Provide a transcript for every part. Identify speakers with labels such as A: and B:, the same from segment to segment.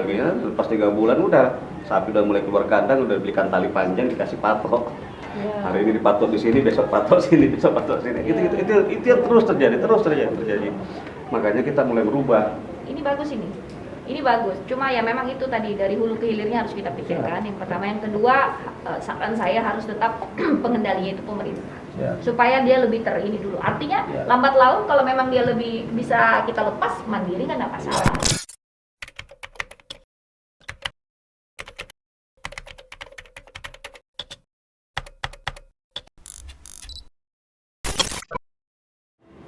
A: sebagainya. Pas 3 bulan udah sapi udah mulai keluar kandang, udah belikan tali panjang dikasih patok. Hari ini dipatok di sini, besok patok sini, besok patok sini. Itu yang terus terjadi. Makanya kita mulai berubah.
B: Ini bagus ini. Ini bagus. Cuma ya memang itu tadi dari hulu ke hilirnya harus kita pikirkan. Yang pertama, yang kedua, saran saya harus tetap pengendalinya itu pemerintah. Supaya dia lebih ini dulu. Artinya lambat laun kalau memang dia lebih bisa kita lepas mandiri kan enggak masalah.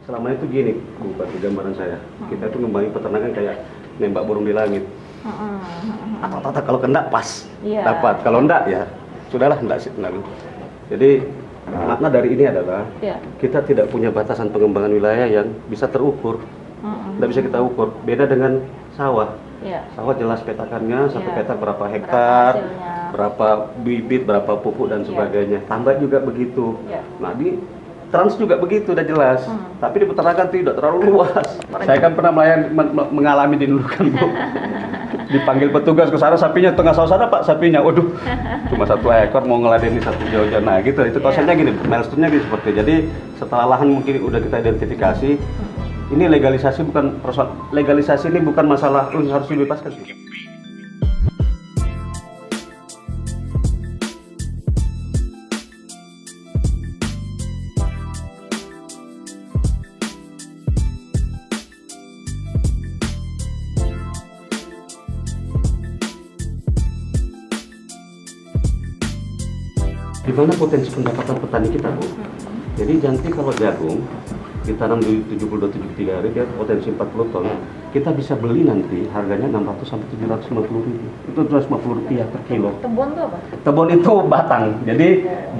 A: Selama itu gini, Bupati, gambaran saya. Kita tuh ngembangin peternakan kayak nembak burung di langit. Kalau kena pas, dapat. Kalau enggak ya sudahlah, enggak. Jadi makna dari ini adalah kita tidak punya batasan pengembangan wilayah yang bisa terukur. Tidak bisa kita ukur. Beda dengan sawah. Sawah jelas petakannya, satu petak berapa hektar, berapa bibit, berapa pupuk dan sebagainya. Tambak juga begitu. Nah di trans juga begitu, udah jelas. Tapi di peternakan tidak terlalu luas. Saya kan pernah mengalami di dulu kan, Bu. Dipanggil petugas ke sana, sapinya tengah sawah sana, Pak, sapinya. Waduh, cuma 1 ekor mau ngeladeni 1 jauh-jauh. Nah gitu, itu konsepnya gini, milestone-nya gitu seperti. Jadi setelah lahan mungkin udah kita identifikasi, ini legalisasi bukan persoalan. Legalisasi ini bukan masalah harus dibebaskan. Di mana potensi pendapatan petani kita, Bu? Jadi nanti kalau jagung ditanam di 72-73 hari, dia potensi 40 ton, kita bisa beli nanti harganya 600 sampai 750 ribu. Itu 250 rupiah per kilo.
B: Tebon itu apa?
A: Tebon itu batang. Jadi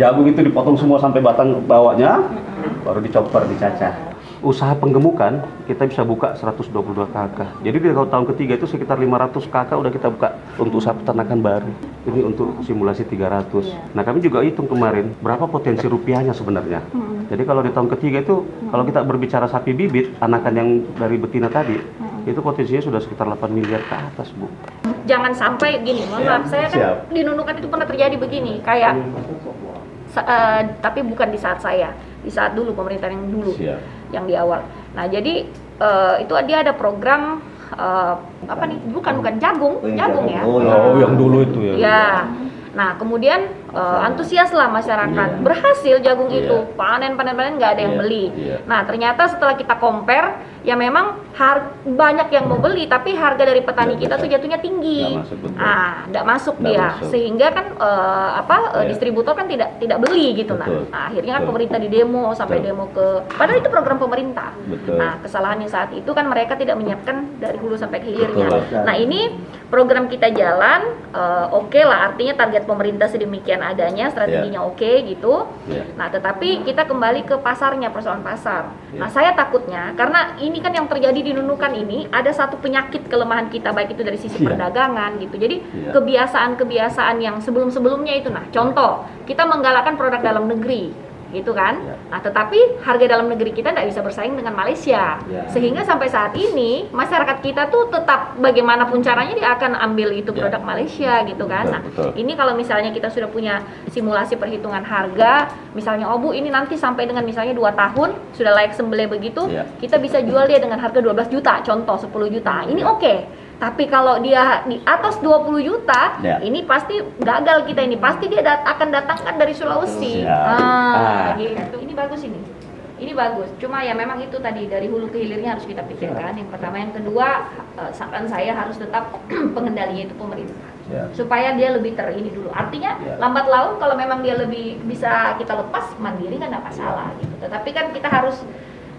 A: jagung itu dipotong semua sampai batang bawahnya, baru dicopper, dicacah. Usaha penggemukan kita bisa buka 122 KK. Jadi kalau tahun ketiga itu sekitar 500 KK udah kita buka untuk usaha peternakan baru. Ini untuk simulasi 300. Nah kami juga hitung kemarin berapa potensi rupiahnya sebenarnya. Jadi kalau di tahun ketiga itu kalau kita berbicara sapi bibit, anakan yang dari betina tadi, itu potensinya sudah sekitar 8 miliar ke atas, Bu.
B: Jangan sampai gini, mohon maaf, saya kan di Nunukan itu pernah terjadi begini, kayak tapi bukan di saat saya, di saat dulu pemerintahan yang dulu, yang di awal. Nah jadi itu dia ada program apa nih? Bukan jagung ya?
A: Oh, yang dulu itu ya.
B: Ya. Nah kemudian antusiaslah masyarakat, berhasil jagung itu, panen nggak ada yang beli. Nah ternyata setelah kita compare, ya memang banyak yang mau beli, tapi harga dari petani kita tuh jatuhnya tinggi. Nggak masuk dia, sehingga kan distributor kan tidak beli gitu. Nah akhirnya kan pemerintah di demo sampai demo ke, padahal itu program pemerintah. Nah kesalahan yang saat itu kan mereka tidak menyiapkan dari hulu sampai ke hilirnya. Nah ini program kita jalan, oke lah, artinya target pemerintah sedemikian adanya, strateginya oke gitu. Nah tetapi kita kembali ke pasarnya, persoalan pasar. Nah saya takutnya karena ini kan yang terjadi di Nunukan ini ada satu penyakit kelemahan kita, baik itu dari sisi perdagangan gitu. Jadi kebiasaan-kebiasaan yang sebelum-sebelumnya itu, nah contoh kita menggalakkan produk dalam negeri gitu kan. Nah tetapi harga dalam negeri kita tidak bisa bersaing dengan Malaysia, sehingga sampai saat ini masyarakat kita tuh tetap bagaimanapun caranya dia akan ambil itu produk Malaysia gitu kan. Nah ini kalau misalnya kita sudah punya simulasi perhitungan harga, misalnya Bu ini nanti sampai dengan misalnya 2 tahun sudah layak sembelih begitu, kita bisa jual dia dengan harga 12 juta, contoh 10 juta, ini oke. Tapi kalau dia di atas 20 juta, ini pasti gagal kita ini. Pasti dia akan datangkan dari Sulawesi. Gitu. Ini bagus ini. Ini bagus. Cuma ya memang itu tadi dari hulu ke hilirnya harus kita pikirkan. Yang pertama, yang kedua, saran saya harus tetap pengendalinya itu pemerintah. Supaya dia lebih ini dulu. Artinya lambat laun kalau memang dia lebih bisa kita lepas mandiri kan enggak masalah gitu. Tetapi kan kita harus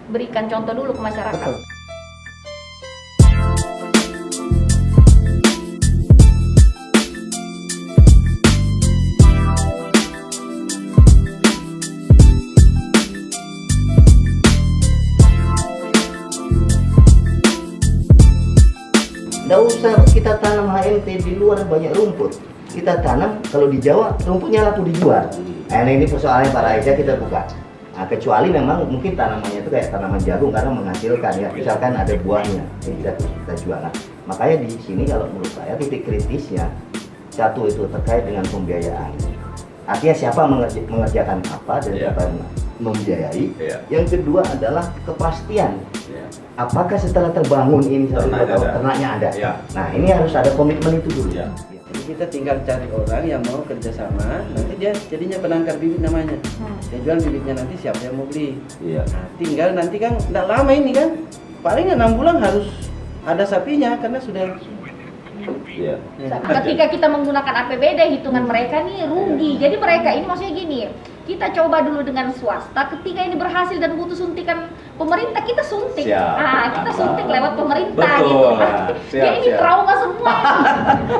B: berikan contoh dulu ke masyarakat.
C: Nggak usah kita tanam HMT di luar, banyak rumput. Kita tanam, kalau di Jawa rumputnya laku dijual. Nah ini persoalannya Pak Raisa, kita buka. Nah, kecuali memang mungkin tanamannya itu kayak tanaman jagung karena menghasilkan ya. Misalkan ada buahnya yang kita jual. Nah, Makanya di sini kalau menurut saya titik kritisnya satu itu terkait dengan pembiayaan. Artinya siapa mengerjakan apa dan siapa yang membiayai. Yang kedua adalah kepastian. Apakah setelah terbangun ini ternaknya ada? Nah ini harus ada komitmen itu dulu.
D: Jadi kita tinggal cari orang yang mau kerjasama, nanti dia jadinya penangkar bibit namanya. Dia jual bibitnya, nanti siapa yang mau beli. Nah, tinggal nanti kan tidak lama ini kan, paling 6 bulan harus ada sapinya karena sudah.
B: Ketika kita menggunakan APBD, hitungan mereka nih rugi. Jadi mereka ini maksudnya gini, kita coba dulu dengan swasta, ketika ini berhasil dan butuh suntikan pemerintah, kita suntik. Kita suntik lewat pemerintah gitu. Ya ini trauma semua.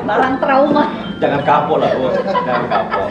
B: Barang trauma.
A: Jangan kapok lah, Bos. Jangan kapok.